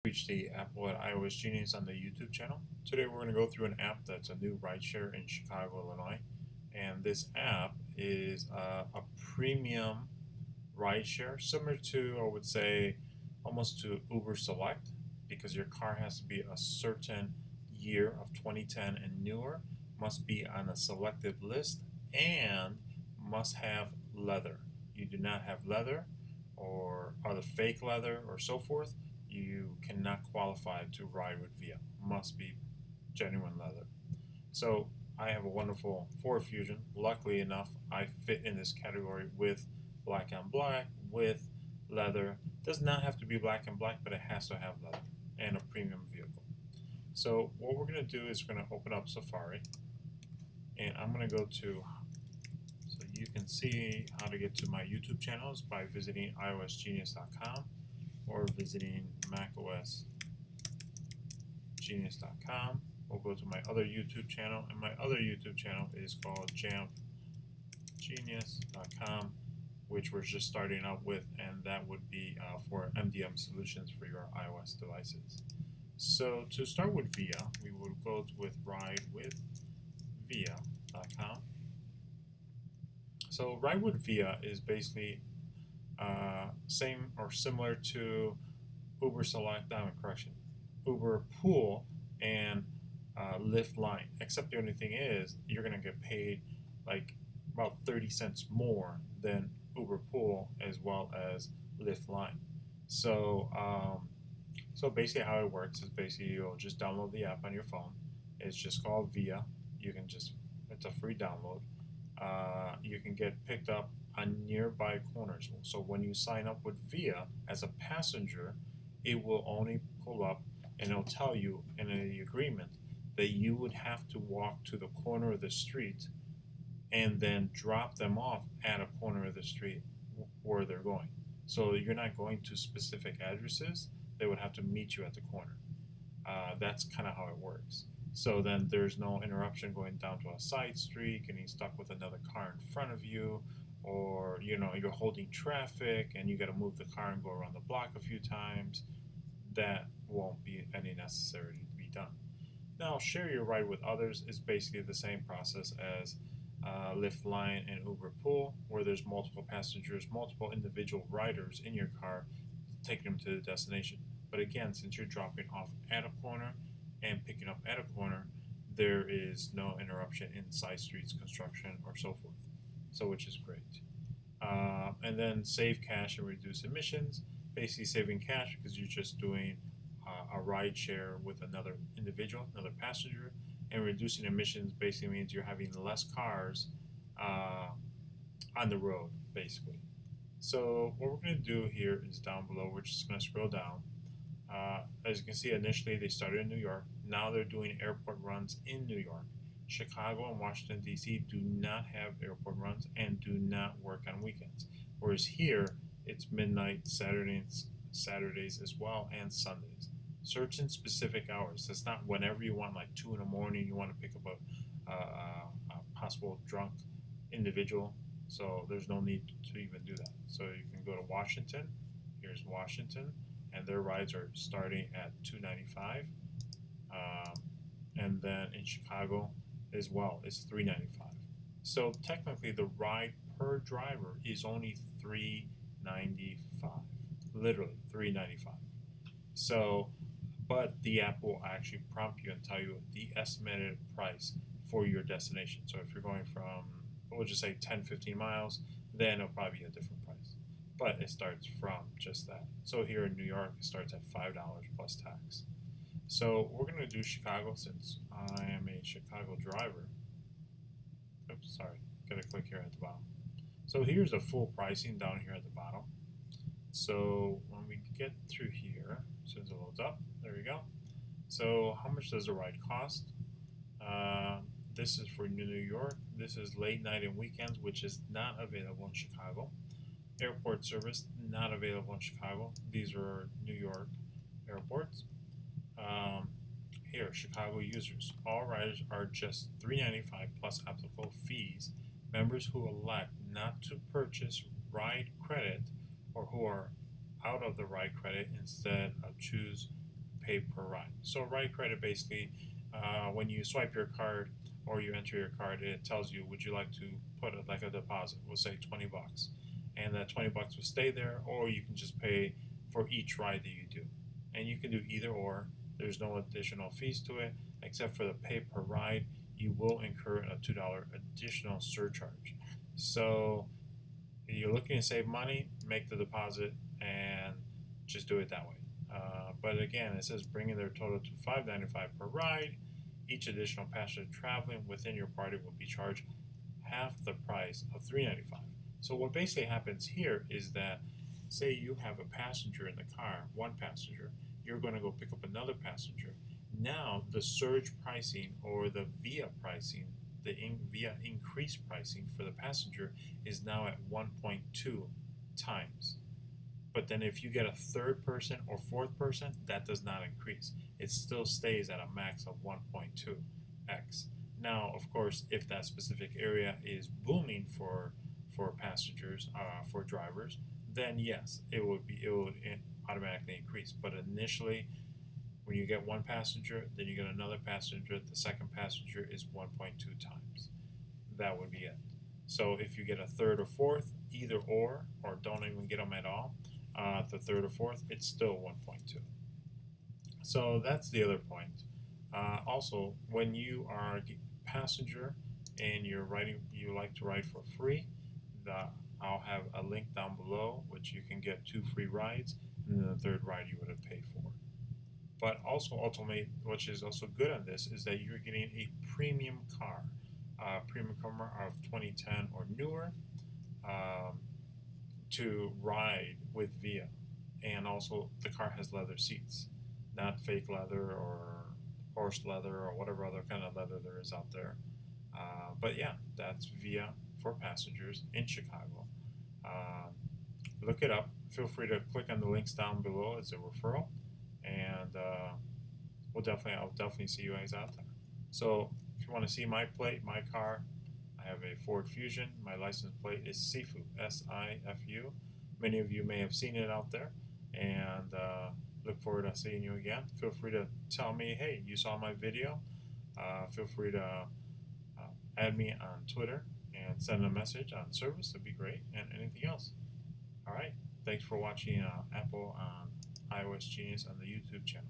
Reach the Apple at iOSGenius on the YouTube channel. Today we're going to go through an app that's a new rideshare in Chicago, Illinois. And this app is a premium rideshare, similar to, I would say, almost to Uber Select, because your car has to be a certain year of 2010 and newer, must be on a selected list, and must have leather. You do not have leather or other fake leather or so forth, you cannot qualify to ride with Via. Must be genuine leather. So I have a wonderful Ford Fusion. Luckily enough, I fit in this category with black on black, with leather. Does not have to be black and black, but it has to have leather and a premium vehicle. So what we're going to do is we're going to open up Safari, and I'm going to go to, so you can see how to get to my YouTube channels by visiting iOSGenius.com or visiting macosgenius.com. We'll go to my other YouTube channel, and my other YouTube channel is called jamfgenius.com, which we're just starting out with, and that would be for MDM solutions for your iOS devices. So to start with Via, we will go with ridewithvia.com. So Ride with Via is basically same or similar to Uber Select, Uber Pool and Lyft Line, except the only thing is you're going to get paid like about 30 cents more than Uber Pool as well as Lyft Line. So so basically how it works is basically you'll just download the app on your phone. It's just called Via. You can just, it's a free download. You can get picked up on nearby corners. So when you sign up with Via as a passenger, it will only pull up and it'll tell you in the agreement that you would have to walk to the corner of the street and then drop them off at a corner of the street where they're going. So you're not going to specific addresses, they would have to meet you at the corner. That's kind of how it works. So then there's no interruption going down to a side street, getting stuck with another car in front of you, or you're holding traffic and you got to move the car and go around the block a few times. That won't be any necessary to be done. Now, share your ride with others is basically the same process as Lyft Line and Uber Pool, where there's multiple passengers, multiple individual riders in your car, taking them to the destination. But again, since you're dropping off at a corner and picking up at a corner, there is no interruption in side streets, construction, or so forth. So, which is great. And then save cash and reduce emissions. Basically, saving cash because you're just doing a ride share with another individual, another passenger, and reducing emissions basically means you're having less cars on the road, basically. So what we're going to do here is down below, we're just going to scroll down. As you can see, initially they started in New York. Now they're doing airport runs in New York. Chicago and Washington, D.C. do not have airport runs and do not work on weekends. Whereas here, it's midnight, Saturdays as well, and Sundays. Certain specific hours. That's not whenever you want, like 2 in the morning, you want to pick up a possible drunk individual. So there's no need to even do that. So you can go to Washington. Here's Washington, and their rides are starting at $2.95. And then in Chicago as well, it's $3.95. So technically, the ride per driver is only $3.95. Literally $3.95. So, but the app will actually prompt you and tell you the estimated price for your destination. So if you're going from, we'll just say 10-15 miles, then it'll probably be a different price. But it starts from just that. So here in New York, it starts at $5 plus tax. So we're going to do Chicago since I am a Chicago driver. Oops, sorry. Got to click here at the bottom. So here's the full pricing down here at the bottom. So when we get through here, as soon as it loads up, there we go. So how much does the ride cost? This is for New York. This is late night and weekends, which is not available in Chicago. Airport service, not available in Chicago. These are New York airports. Here, Chicago users. All riders are just $3.95 plus applicable fees. Members who elect not to purchase ride credit or who are out of the ride credit instead choose pay per ride. So ride credit basically, when you swipe your card or you enter your card, it tells you, would you like to put like a deposit? We'll say $20, and that $20 will stay there, or you can just pay for each ride that you do. And you can do either or. There's no additional fees to it, except for the pay per ride. You will incur a $2 additional surcharge. So if you're looking to save money, make the deposit and just do it that way. But again, it says bringing their total to $5.95 per ride. Each additional passenger traveling within your party will be charged half the price of $3.95. So what basically happens here is that, say you have a passenger in the car, one passenger, you're going to go pick up another passenger. Now the surge pricing or the via pricing, via increased pricing for the passenger is now at 1.2 times. But then if you get a third person or fourth person, that does not increase. It still stays at a max of 1.2x. Now, of course, if that specific area is booming for passengers, for drivers, then yes, it would automatically increase. But initially, when you get one passenger, then you get another passenger, the second passenger is 1.2 times. That would be it. So if you get a third or fourth, either or don't even get them at all, the third or fourth, it's still 1.2. So that's the other point. Also, when you are a passenger and you like to ride for free, I'll have a link down below which you can get 2 free rides, and then the third ride you would have paid for. But also, ultimately, which is also good on this, is that you're getting a premium car, of 2010 or newer, to ride with Via. And also, the car has leather seats, not fake leather or horse leather or whatever other kind of leather there is out there. But yeah, that's Via for passengers in Chicago. Look it up. Feel free to click on the links down below. It's a referral, and I'll definitely see you guys out there. So if you want to see my plate, my car, I have a Ford Fusion. My license plate is Sifu, S-I-F-U. Many of you may have seen it out there, and look forward to seeing you again. Feel free to tell me, hey, you saw my video. Feel free to add me on Twitter and send a message on service. That'd be great. And anything else. All right. Thanks for watching Apple on iOSGenius on the YouTube channel.